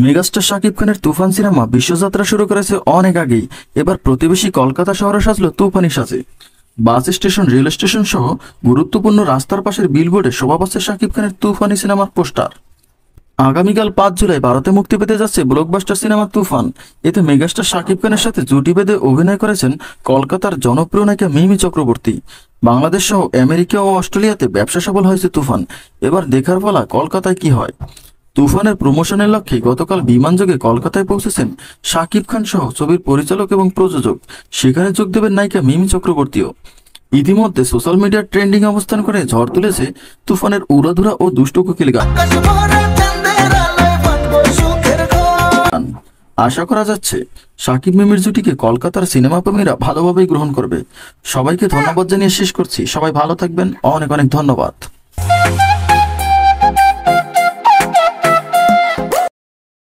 Megastar Shakib খানের তুফান cinema বিশ্বযাত্রা শুরু করেছে অনেক আগেই। এবার প্রতিবেশী কলকাতা শহরে সাজলো তুফানি সাজে। বাস স্টেশন, রেল স্টেশন সহ গুরুত্বপূর্ণ রাস্তার পাশের বিলবোর্ডে শোভা পাচ্ছে শাকিব খানের তুফানি সিনেমার পোস্টার। আগামীকাল 5 জুলাই ভারতে মুক্তি পেতে যাচ্ছে ব্লকবাস্টার সিনেমা তুফান। এতে মেগাস্টার শাকিব খানের সাথে জুটি বেঁধে অভিনয় করেছেন কলকাতার জনপ্রিয় নায়িকা মিমি চক্রবর্তী। বাংলাদেশ সহ আমেরিকা ও অস্ট্রেলিয়াতে ব্যবসা সফল হয়েছে তুফান। এবার দেখার পালা কলকাতায় কি হয়। তুফানের প্রমোশনের লক্ষ্যে গতকাল বিমানযোগে কলকাতায় পৌঁছেছেন শাকিব খান সহ ছবির পরিচালক এবং প্রযোজক। সেখানে যোগ দেবেন নায়িকা মিমি চক্রবর্তীও। ইতিমধ্যে সোশ্যাল মিডিয়ার ট্রেন্ডিং অবস্থান করে ঝড় তুলেছে তুফানের উড়াধুরা ও দুষ্ট কোকিল গান। আশা করা যাচ্ছে শাকিব মিমির জুটিকে কলকাতার সিনেমা প্রেমীরা ভালোভাবেই গ্রহণ করবে। সবাইকে ধন্যবাদ জানিয়ে শেষ করছি। সবাই ভালো থাকবেন। অনেক অনেক ধন্যবাদ।